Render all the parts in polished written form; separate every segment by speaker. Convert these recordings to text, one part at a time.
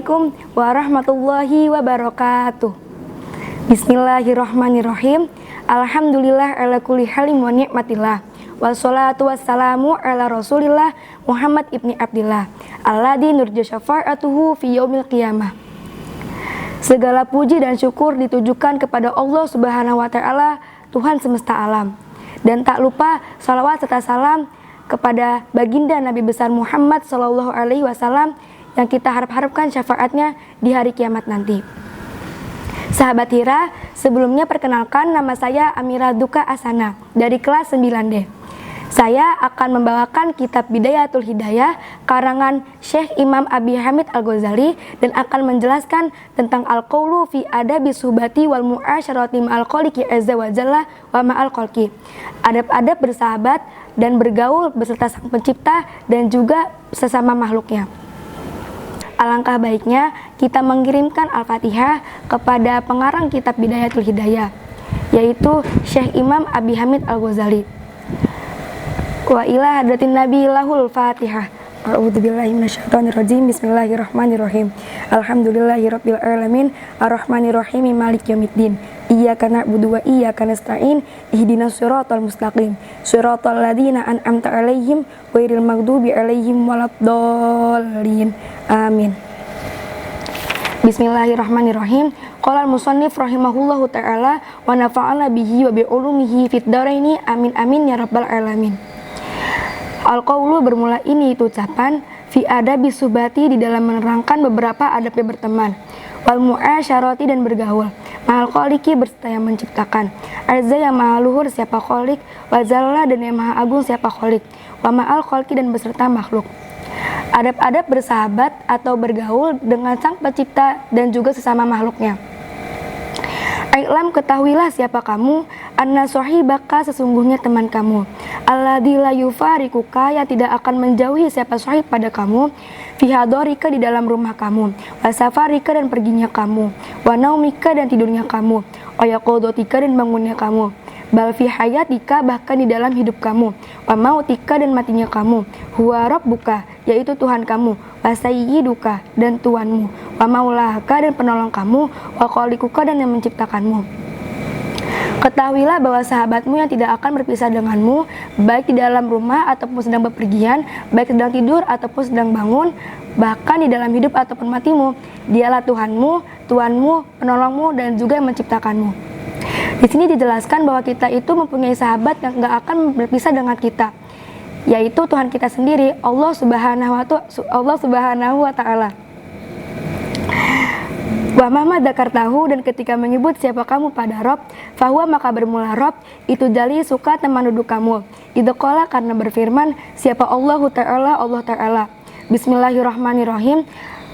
Speaker 1: Assalamualaikum warahmatullahi wabarakatuh. Bismillahirrahmanirrahim. Alhamdulillah ala kulli halim wa ni'matillah. Wassalatu wassalamu ala rasulillah Muhammad ibni Abdillah alladzi nurja syafa'atuhu fi yaumil qiyamah. Segala puji dan syukur ditujukan kepada Allah Subhanahu wa taala, Tuhan semesta alam. Dan tak lupa salawat serta salam kepada baginda Nabi besar Muhammad sallallahu alaihi wasallam yang kita harap-harapkan syafaatnya di hari kiamat nanti. Sahabat Hira, sebelumnya perkenalkan, nama saya Amira Duka Asana dari kelas 9D. Saya akan membawakan kitab Bidayatul Hidayah karangan Syekh Imam Abi Hamid Al-Ghazali dan akan menjelaskan tentang al-qaulu fi adabi suhbati wal mu'asyarati ma'al khaliqi azza wa jalla wa ma'al khalqi. Adab-adab bersahabat dan bergaul beserta Sang Pencipta dan juga sesama makhluknya. Alangkah baiknya kita mengirimkan Al-Fatihah kepada pengarang kitab Bidayatul Hidayah, yaitu Syekh Imam Abi Hamid Al-Ghazali. Wa ila hadratin Nabi lahul Fatihah. A'udzubillahi minasyaitonirrajim. Bismillahirrahmanirrahim. Alhamdulillahirabbil alamin, arrahmanirrahim, maliki yaumiddin. Iyyaka na'budu wa iyyaka nasta'in. Ihdinas siratal mustaqim. Siratal ladzina an'amta 'alaihim ghairil maghdubi 'alaihim waladdallin. Amin. Bismillahirrahmanirrahim. Qala al-musannif rahimahullahu ta'ala wa nafa'ana bihi wa bi ulumihi fid dharaini. Amin amin ya rabbal alamin. Al-qaulu bermula ini itu ucapan fi adabi subati di dalam menerangkan beberapa adabnya berteman, wal mu'asyarati dan bergaul, ma'al khaliqi berserta yang menciptakan, azza yang maha luhur siapa khaliq, wa jalla dan yang maha agung siapa khaliq, wa ma'al khalqi dan beserta makhluk. Adab-adab bersahabat atau bergaul dengan Sang Pencipta dan juga sesama makhluknya. Ailam, ketahuilah siapa kamu, anna sahibaka sesungguhnya teman kamu, alladzi la yufarikuka yang tidak akan menjauhi siapa sahib pada kamu, fi hadorika di dalam rumah kamu, wa safarika dan perginya kamu, wa naumika dan tidurnya kamu, wa yaqodotika dan bangunnya kamu, bal fi hayatika bahkan di dalam hidup kamu, wa mautika dan matinya kamu, huwa rabbuka yaitu Tuhan kamu, wa sayyiduka dan tuanmu, wa maulaka dan penolong kamu, wa khaliquka dan yang menciptakanmu. Ketahuilah bahwa sahabatmu yang tidak akan berpisah denganmu, baik di dalam rumah ataupun sedang bepergian, baik sedang tidur ataupun sedang bangun, bahkan di dalam hidup ataupun matimu, dialah Tuhanmu, Tuanmu, penolongmu dan juga yang menciptakanmu. Di sini dijelaskan bahwa kita itu mempunyai sahabat yang gak akan berpisah dengan kita, yaitu Tuhan kita sendiri, Allah Subhanahu wa Ta'ala. Wa mahma dzakartahu dan ketika menyebut siapa kamu pada Rob, fahuwa maka bermula Rob itu jali suka teman duduk kamu. Itu qala karena berfirman siapa Allah Ta'ala. Bismillahirrahmanirrahim.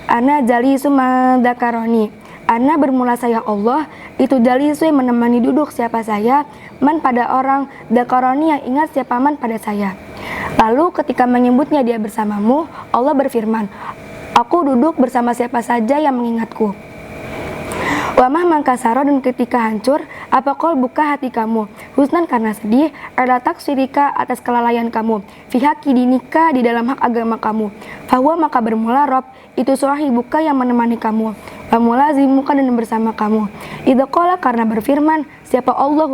Speaker 1: Ana jali suma dzakaroni. Ana bermula saya Allah, itu jalisu yang menemani duduk siapa saya, man pada orang, dakaroni yang ingat siapa man pada saya. Lalu ketika menyebutnya dia bersamamu, Allah berfirman, aku duduk bersama siapa saja yang mengingatku. Wamah mangkasaro dan ketika hancur, apa kol buka hati kamu, husnan karena sedih, adatak syirika atas kelalaian kamu, fihaki dinika di dalam hak agama kamu, fahuwa maka bermula Rob, itu buka yang menemani kamu, pamula zimuka dan bersama kamu. Itu kola karena berfirman, siapa Allah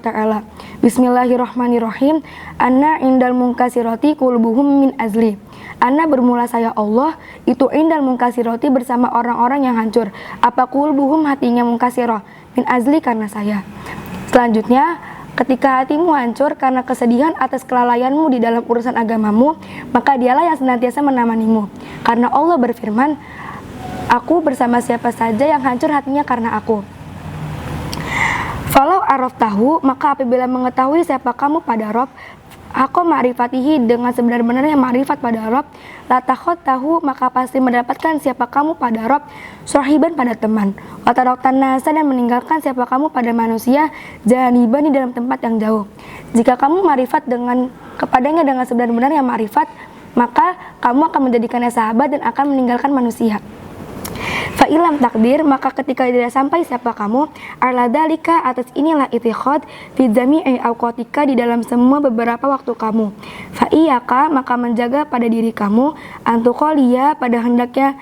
Speaker 1: Ta'ala. Bismillahirrahmanirrahim. Anna indal munkasiroti kulbuhum min azli. Anna bermula saya Allah, itu indal munkasiroti bersama orang-orang yang hancur. Apa kulbuhum hatinya munkasiroh, min azli karena saya. Selanjutnya, ketika hatimu hancur karena kesedihan atas kelalaianmu di dalam urusan agamamu, maka dialah yang senantiasa menemanimu. Karena Allah berfirman, aku bersama siapa saja yang hancur hatinya karena aku. Falau araf tahu, maka apabila mengetahui siapa kamu pada Rob, aku ma'rifatihi dengan sebenar-benarnya ma'rifat pada Rob, latakhot tahu maka pasti mendapatkan siapa kamu pada Rob, sahiban pada teman, wataroktan nasa dan meninggalkan siapa kamu pada manusia, janiban di dalam tempat yang jauh. Jika kamu ma'rifat kepadanya dengan sebenar-benarnya ma'rifat, maka kamu akan menjadikannya sahabat dan akan meninggalkan manusia. Fa'ilam takdir, maka ketika tidak sampai siapa kamu, arladalika atas inilah itikhad fi jami'i awqatika di dalam semua beberapa waktu kamu. Fa'iyaka maka menjaga pada diri kamu, antuqaliya pada hendaknya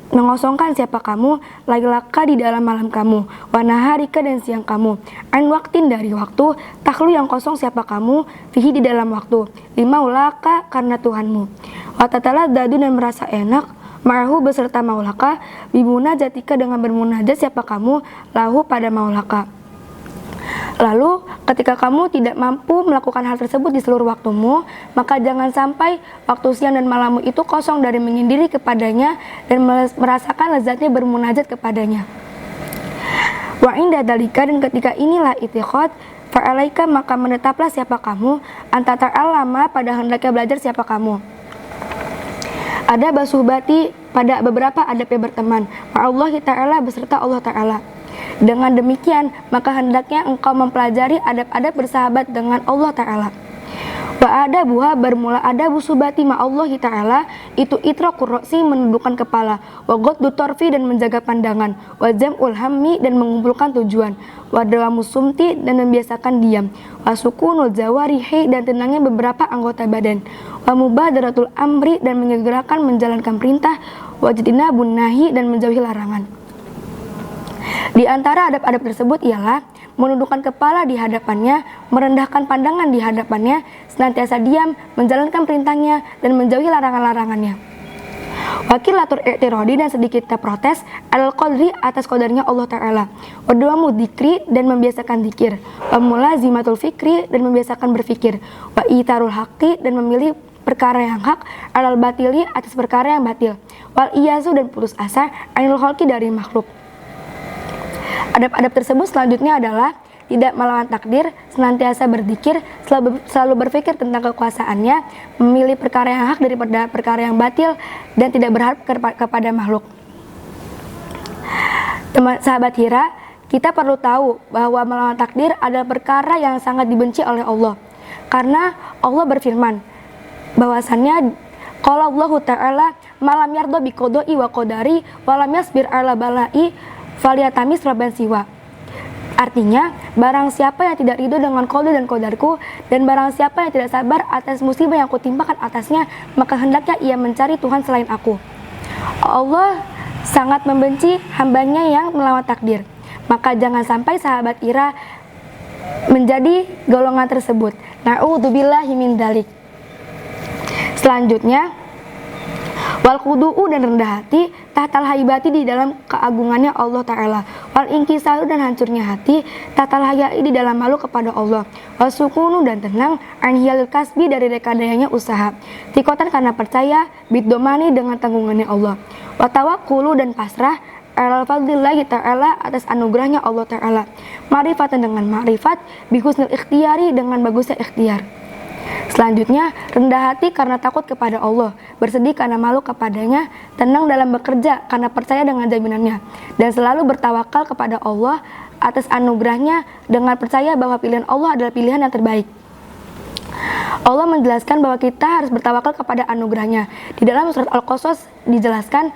Speaker 1: mengosongkan siapa kamu, lailaka di dalam malam kamu, wa naharika dan siang kamu, an waktin dari waktu, takhlu yang kosong siapa kamu, fihi di dalam waktu, limaulaka karena Tuhanmu, wa tataladdadu dan merasa enak, ma'ahu beserta maulaka, bimunajatika dengan bermunajat siapa kamu, lahu pada maulaka. Lalu ketika kamu tidak mampu melakukan hal tersebut di seluruh waktumu, maka jangan sampai waktu siang dan malammu itu kosong dari menyendiri kepadanya dan merasakan lezatnya bermunajat kepadanya. Wa inda dalika, dan ketika inilah itiqad, fa'alaika maka menetaplah siapa kamu, anta ta'allama pada hendaknya belajar siapa kamu. Ada basuhbati pada beberapa adabnya berteman, ma'allahi ta'ala beserta Allah ta'ala. Dengan demikian, maka hendaknya engkau mempelajari adab-adab bersahabat dengan Allah Ta'ala. Wa adabuha bermula adabu subati ma'allahi Ta'ala, itu itraqur ra'si menundukkan kepala, wa ghaddu tarfi dan menjaga pandangan, wa jam'ul hammi dan mengumpulkan tujuan, wa dawamus sumti dan membiasakan diam, wa sukunul jawarihi dan tenangnya beberapa anggota badan, wa mubadaratul amri dan menyegerakan menjalankan perintah, wa jtinabun nahi dan menjauhi larangan. Di antara adab-adab tersebut ialah menundukkan kepala di hadapannya, merendahkan pandangan di hadapannya, senantiasa diam, menjalankan perintahnya, dan menjauhi larangan-larangannya. Wakilatur i'tiradi dan sedikit protes al-qadri atas qadarnya Allah Ta'ala, waduamu dzikri dan membiasakan zikir, wa mulazimatul fikri dan membiasakan berfikir, wa itarul haqqi dan memilih perkara yang hak, alal batili atas perkara yang batil, wal iyazu dan putus asa anil khalqi dari makhluk. Adab-adab tersebut selanjutnya adalah tidak melawan takdir, senantiasa berzikir, selalu berpikir tentang kekuasaannya, memilih perkara yang hak daripada perkara yang batil, dan tidak berharap kepada makhluk. Sahabat Hira, kita perlu tahu bahwa melawan takdir adalah perkara yang sangat dibenci oleh Allah. Karena Allah berfirman bahwasannya qala Allah Ta'ala malam yardo bi qodoi wa qodari walam yasbir ala balai faliyatamis rabban siwa. Artinya, barang siapa yang tidak ridho dengan qada dan qadarku, dan barang siapa yang tidak sabar atas musibah yang kutimpakan atasnya, maka hendaknya ia mencari Tuhan selain aku. Allah sangat membenci hambanya yang melawan takdir. Maka jangan sampai sahabat Ira menjadi golongan tersebut. Na'udzubillahi min dzalik. Selanjutnya, wal khudu'u dan rendah hati, tahtal haibati di dalam keagungannya Allah Ta'ala, wal inkisaru dan hancurnya hati, tahtal hayai di dalam malu kepada Allah, wal sukunu dan tenang, anhiyalil kasbi dari rekadayanya usaha, tikotan karena percaya, biddomani dengan tanggungannya Allah, wa tawakkulu dan pasrah, alal fadlillahi Ta'ala atas anugerahnya Allah Ta'ala, ma'rifatan dengan ma'rifat, bihusnil ikhtiari dengan bagusnya ikhtiar. Selanjutnya, rendah hati karena takut kepada Allah, bersedih karena malu kepadanya, tenang dalam bekerja karena percaya dengan jaminannya, dan selalu bertawakal kepada Allah atas anugerahnya dengan percaya bahwa pilihan Allah adalah pilihan yang terbaik. Allah menjelaskan bahwa kita harus bertawakal kepada anugerahnya. Di dalam surat Al-Qasas dijelaskan,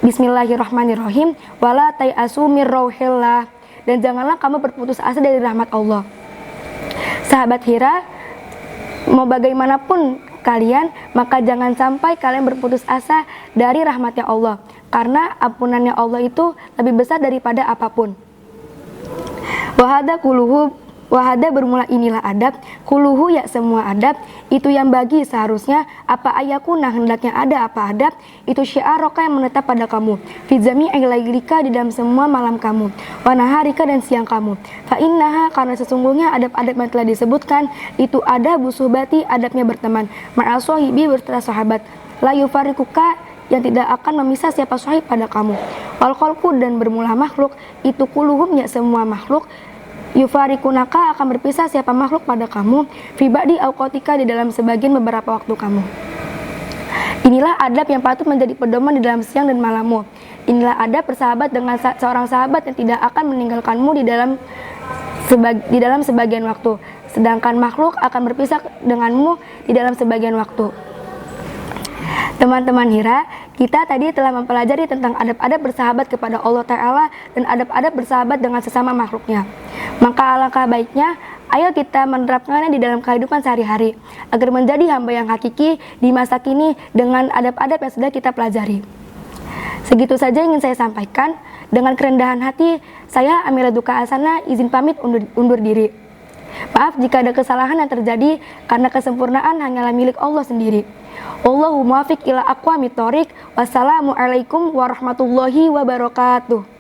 Speaker 1: Bismillahirrahmanirrahim, wala tai'asu mir rauhillah, dan janganlah kamu berputus asa dari rahmat Allah. Sahabat Hira, mau bagaimanapun kalian, maka jangan sampai kalian berputus asa dari rahmatnya Allah, karena ampunannya Allah itu lebih besar daripada apapun. Wahada bermula inilah adab, kuluhu ya semua adab, itu yang bagi seharusnya, apa ayakuna hendaknya ada apa adab, itu syi'aroka yang menetap pada kamu, fizami ailailika di dalam semua malam kamu, wanaharika dan siang kamu, fa'innaha karena sesungguhnya adab-adab yang telah disebutkan, itu ada busuhbati adabnya berteman, ma'al sohibi berserta sahabat, la yufarikuka yang tidak akan memisah siapa sahib pada kamu, wal khalqu dan bermula makhluk, itu kuluhum ya semua makhluk, yufarikunaka akan berpisah siapa makhluk pada kamu, fibadi auqatika di dalam sebagian beberapa waktu kamu. Inilah adab yang patut menjadi pedoman di dalam siang dan malammu. Inilah adab bersahabat dengan seorang sahabat yang tidak akan meninggalkanmu di dalam sebagian waktu, sedangkan makhluk akan berpisah denganmu di dalam sebagian waktu. Teman-teman Hira, kita tadi telah mempelajari tentang adab-adab bersahabat kepada Allah Ta'ala dan adab-adab bersahabat dengan sesama makhluknya. Maka alangkah baiknya, ayo kita menerapkannya di dalam kehidupan sehari-hari, agar menjadi hamba yang hakiki di masa kini dengan adab-adab yang sudah kita pelajari. Segitu saja ingin saya sampaikan. Dengan kerendahan hati, saya Amira Duka Asana izin pamit undur diri. Maaf jika ada kesalahan yang terjadi karena kesempurnaan hanyalah milik Allah sendiri. Wallahu muwaffiq ila aqwamit thoriq. Wassalamualaikum warahmatullahi wabarakatuh.